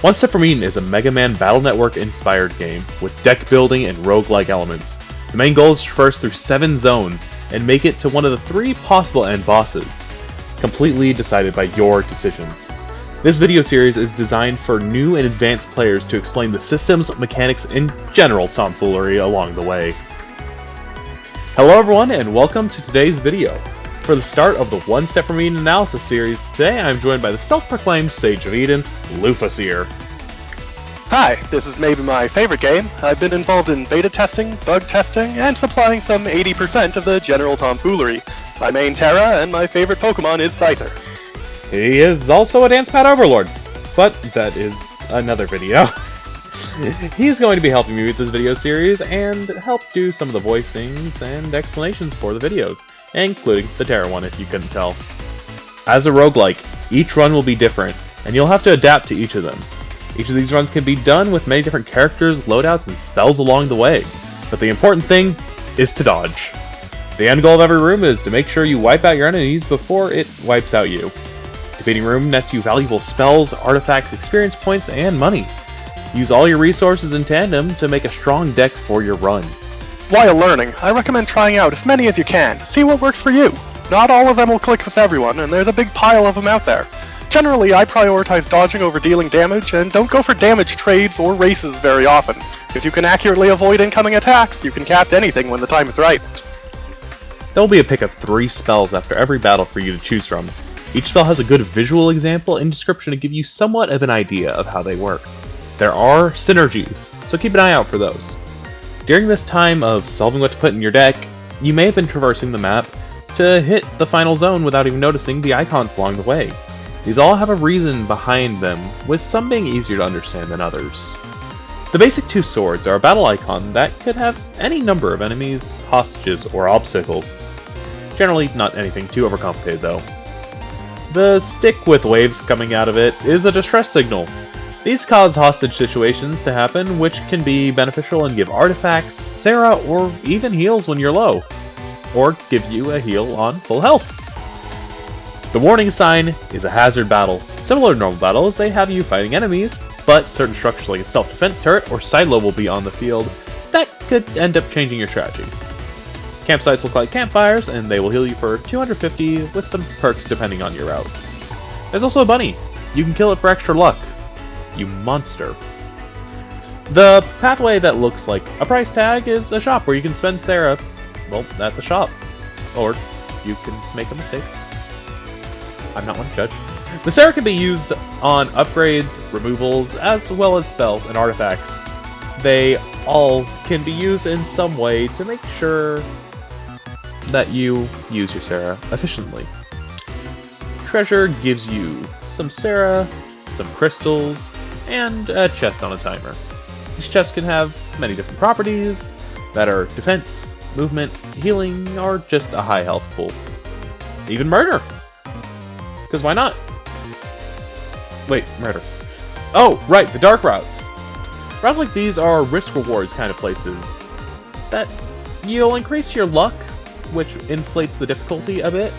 One Step From Eden is a Mega Man Battle Network inspired game with deck building and roguelike elements. The main goal is to traverse through 7 zones and make it to one of the 3 possible end bosses, completely decided by your decisions. This video series is designed for new and advanced players to explain the systems, mechanics, and general tomfoolery along the way. Hello everyone, and welcome to today's video. For the start of the One Step From Eden analysis series, today I am joined by the self-proclaimed Sage of Eden, Lufasir. Hi, this is maybe my favorite game. I've been involved in beta testing, bug testing, and supplying some 80% of the general tomfoolery. My main Terra, and my favorite Pokemon is Scyther. He is also a Dance Pad Overlord, but that is another video. He's going to be helping me with this video series and help do some of the voicings and explanations for the videos, including the Terra one if you couldn't tell. As a roguelike, each run will be different, and you'll have to adapt to each of them. Each of these runs can be done with many different characters, loadouts, and spells along the way, but the important thing is to dodge. The end goal of every room is to make sure you wipe out your enemies before it wipes out you. Defeating room nets you valuable spells, artifacts, experience points, and money. Use all your resources in tandem to make a strong deck for your run. While learning, I recommend trying out as many as you can. See what works for you. Not all of them will click with everyone, and there's a big pile of them out there. Generally, I prioritize dodging over dealing damage, and don't go for damage trades or races very often. If you can accurately avoid incoming attacks, you can cast anything when the time is right. There will be a pick of 3 spells after every battle for you to choose from. Each spell has a good visual example and description to give you somewhat of an idea of how they work. There are synergies, so keep an eye out for those. During this time of solving what to put in your deck, you may have been traversing the map to hit the final zone without even noticing the icons along the way. These all have a reason behind them, with some being easier to understand than others. The basic 2 swords are a battle icon that could have any number of enemies, hostages, or obstacles. Generally not anything too overcomplicated though. The stick with waves coming out of it is a distress signal. These cause hostage situations to happen, which can be beneficial and give artifacts, Sarah, or even heals when you're low. Or give you a heal on full health. The warning sign is a hazard battle. Similar to normal battles, they have you fighting enemies, but certain structures like a self-defense turret or silo will be on the field that could end up changing your strategy. Campsites look like campfires, and they will heal you for 250 with some perks depending on your routes. There's also a bunny. You can kill it for extra luck. You monster. The pathway that looks like a price tag is a shop where you can spend Sarah, well, at the shop. Or you can make a mistake. I'm not one to judge. The Sarah can be used on upgrades, removals, as well as spells and artifacts. They all can be used in some way to make sure that you use your Sarah efficiently. Treasure gives you some Sarah, some crystals, and a chest on a timer. These chests can have many different properties that are defense, movement, healing, or just a high health pool. Even murder! Because why not? Wait, murder. Oh, right, the dark routes. Routes like these are risk rewards kind of places that you'll increase your luck, which inflates the difficulty a bit,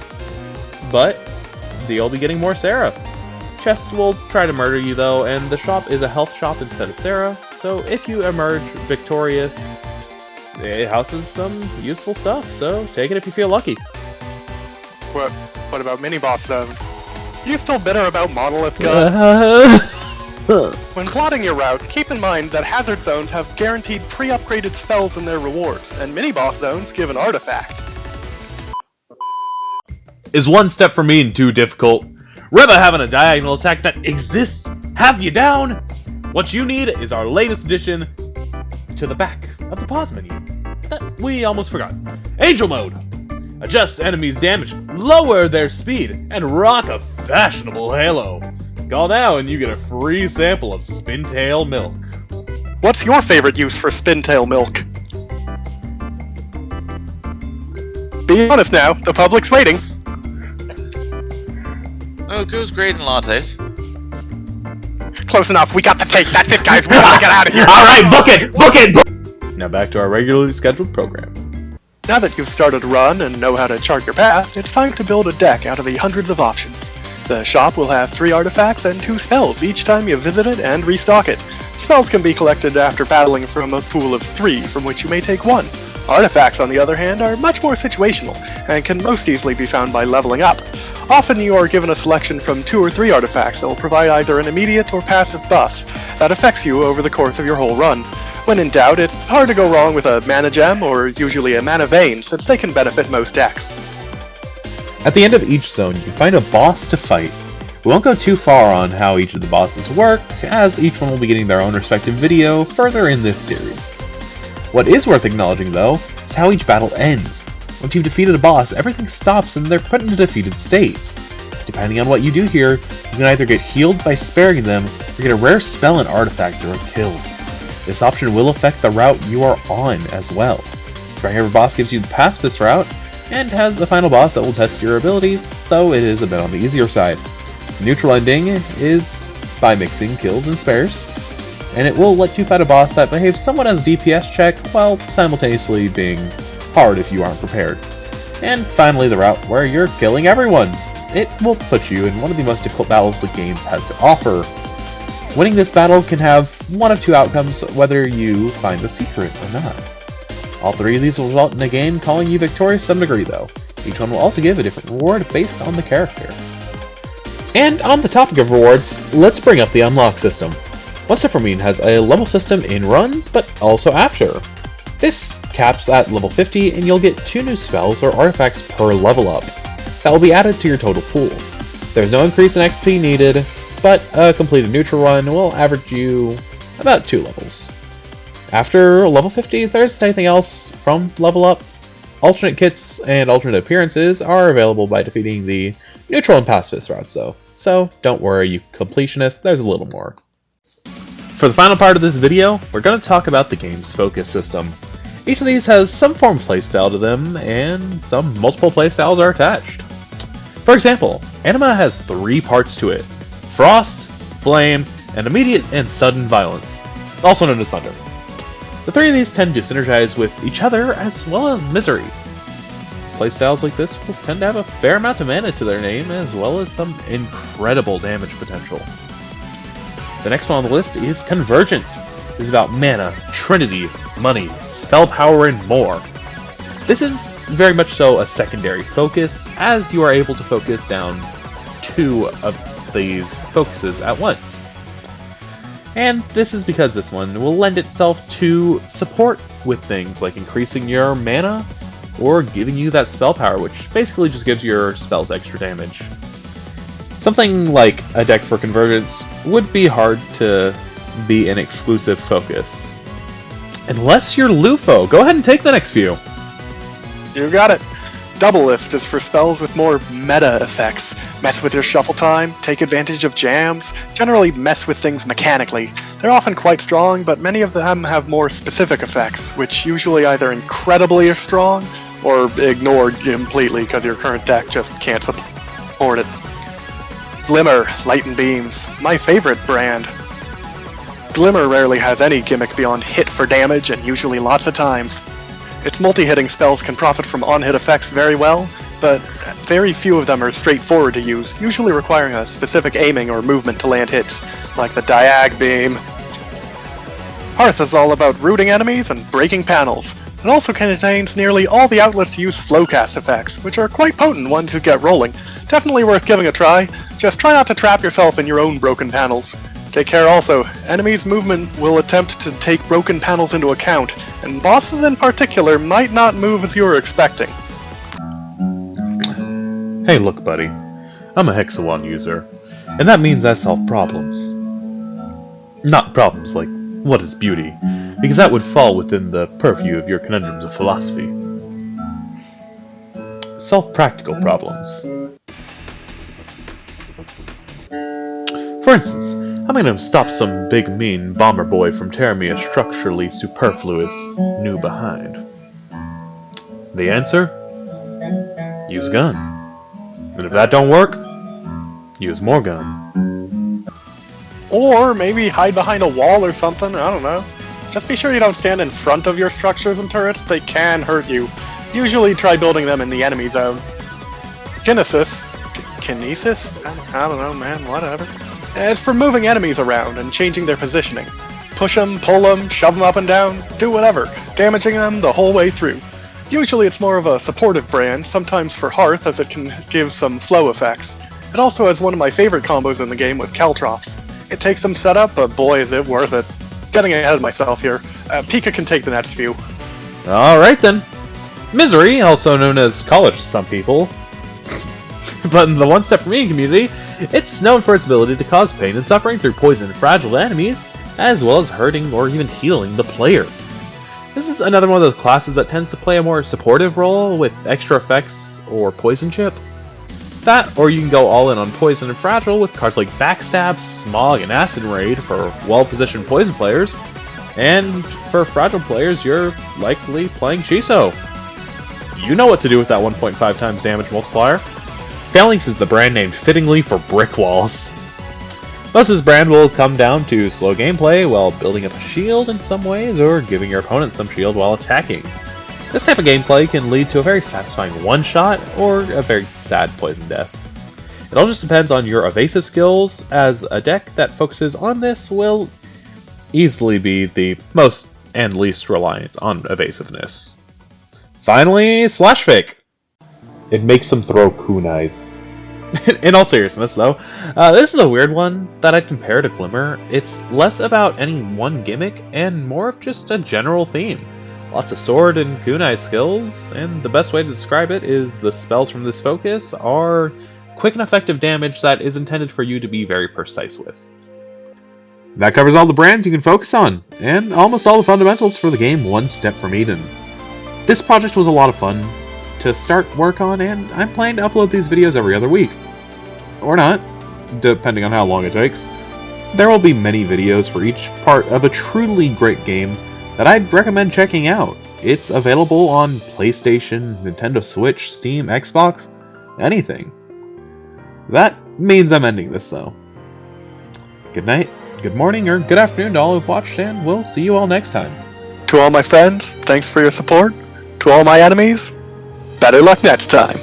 but you'll be getting more Sarah. Chests will try to murder you though, and the shop is a health shop instead of Sarah, so if you emerge victorious, it houses some useful stuff, so take it if you feel lucky. What about mini-boss zones? You still bitter about Monolith Gun? When plotting your route, keep in mind that hazard zones have guaranteed pre-upgraded spells in their rewards, and mini-boss zones give an artifact. Is One Step From Eden too difficult? Reba having a diagonal attack that exists? Have you down? What you need is our latest addition to the back of the pause menu that we almost forgot. Angel Mode! Adjust enemies' damage, lower their speed, and rock a fashionable halo. Call now and you get a free sample of Spintail Milk. What's your favorite use for Spintail Milk? Be honest now, the public's waiting. Oh, it goes great in lattes. Close enough, we got the tape, that's it guys, we gotta get out of here! Alright, book it! Book it! Now back to our regularly scheduled program. Now that you've started a run and know how to chart your path, it's time to build a deck out of the hundreds of options. The shop will have 3 artifacts and 2 spells each time you visit it and restock it. Spells can be collected after battling from a pool of 3, from which you may take 1. Artifacts, on the other hand, are much more situational, and can most easily be found by leveling up. Often you are given a selection from 2 or 3 artifacts that will provide either an immediate or passive buff that affects you over the course of your whole run. When in doubt, it's hard to go wrong with a mana gem, or usually a mana vein, since they can benefit most decks. At the end of each zone, you find a boss to fight. We won't go too far on how each of the bosses work, as each one will be getting their own respective video further in this series. What is worth acknowledging, though, is how each battle ends. Once you've defeated a boss, everything stops and they're put into defeated states. Depending on what you do here, you can either get healed by sparing them, or get a rare spell and artifact during kill. This option will affect the route you are on as well. Sparing every boss gives you the pacifist route, and has the final boss that will test your abilities, though it is a bit on the easier side. The neutral ending is by mixing kills and spares, and it will let you fight a boss that behaves somewhat as a DPS check, while simultaneously being hard if you aren't prepared. And finally the route where you're killing everyone. It will put you in one of the most difficult battles the game has to offer. Winning this battle can have one of 2 outcomes, whether you find the secret or not. All 3 of these will result in a game calling you victorious to some degree though. Each one will also give a different reward based on the character. And on the topic of rewards, let's bring up the unlock system. Once Sephiroth has a level system in runs, but also after. This caps at level 50 and you'll get 2 new spells or artifacts per level up. That will be added to your total pool. There's no increase in XP needed, but a completed neutral run will average you about 2 levels. After level 50, if there isn't anything else from level up. Alternate kits and alternate appearances are available by defeating the neutral and pacifist routes though, so don't worry you completionists, there's a little more. For the final part of this video, we're going to talk about the game's focus system. Each of these has some form of playstyle to them, and some multiple playstyles are attached. For example, Anima has 3 parts to it: Frost, Flame, and Immediate and Sudden Violence, also known as Thunder. The 3 of these tend to synergize with each other as well as Misery. Playstyles like this will tend to have a fair amount of mana to their name, as well as some incredible damage potential. The next one on the list is Convergence. This is about mana, trinity, money, spell power, and more. This is very much so a secondary focus, as you are able to focus down 2 of these focuses at once. And this is because this one will lend itself to support with things like increasing your mana, or giving you that spell power, which basically just gives your spells extra damage. Something like a deck for Convergence would be hard to be an exclusive focus. Unless you're Lufo. Go ahead and take the next few. You got it. Double Lift is for spells with more meta effects. Mess with your shuffle time, take advantage of jams, generally mess with things mechanically. They're often quite strong, but many of them have more specific effects, which usually either incredibly strong, or ignored completely because your current deck just can't support it. Glimmer, Light and Beams, my favorite brand. Glimmer rarely has any gimmick beyond hit for damage, and usually lots of times. Its multi-hitting spells can profit from on-hit effects very well, but very few of them are straightforward to use, usually requiring a specific aiming or movement to land hits, like the Diag Beam. Hearth is all about rooting enemies and breaking panels. It also contains nearly all the outlets to use flowcast effects, which are quite potent once you get rolling. Definitely worth giving a try, just try not to trap yourself in your own broken panels. Take care also, enemies' movement will attempt to take broken panels into account, and bosses in particular might not move as you were expecting. Hey look buddy, I'm a Hexawand user, and that means I solve problems. Not problems like, what is beauty? Because that would fall within the purview of your conundrums of philosophy. Solve practical problems. For instance, how am I going to stop some big mean bomber boy from tearing me a structurally superfluous new behind? The answer? Use gun. And if that don't work, use more gun. Or maybe hide behind a wall or something, I don't know. Just be sure you don't stand in front of your structures and turrets, they can hurt you. Usually try building them in the enemy zone. Kinesis Kinesis? I don't know, man, whatever. It's for moving enemies around and changing their positioning. Push them, pull them, shove them up and down, do whatever, damaging them the whole way through. Usually it's more of a supportive brand, sometimes for Hearth as it can give some flow effects. It also has one of my favorite combos in the game with Caltrops. It takes some setup, but boy is it worth it. Getting ahead of myself here. Pika can take the next few. Alright then. Misery, also known as college to some people, but in the One Step From Me community, it's known for its ability to cause pain and suffering through poison and fragile enemies, as well as hurting or even healing the player. This is another one of those classes that tends to play a more supportive role with extra effects or poison chip. That, or you can go all in on poison and fragile with cards like Backstab, Smog, and Acid Raid for well-positioned poison players, and for fragile players you're likely playing Shiso. You know what to do with that 1.5 times damage multiplier. Phalanx is the brand named fittingly for brick walls. Most of this brand will come down to slow gameplay while building up a shield in some ways, or giving your opponent some shield while attacking. This type of gameplay can lead to a very satisfying one-shot, or a very sad poison death. It all just depends on your evasive skills, as a deck that focuses on this will easily be the most and least reliant on evasiveness. Finally, Slash Fake! It makes them throw kunais. In all seriousness, though, this is a weird one that I'd compare to Glimmer. It's less about any one gimmick, and more of just a general theme. Lots of sword and kunai skills, and the best way to describe it is the spells from this focus are quick and effective damage that is intended for you to be very precise with. That covers all the brands you can focus on, and almost all the fundamentals for the game One Step From Eden. This project was a lot of fun to start work on, and I'm planning to upload these videos every other week. Or not, depending on how long it takes. There will be many videos for each part of a truly great game that I'd recommend checking out. It's available on PlayStation, Nintendo Switch, Steam, Xbox, anything. That means I'm ending this though. Good night, good morning, or good afternoon to all who've watched, and we'll see you all next time. To all my friends, thanks for your support. To all my enemies, better luck next time.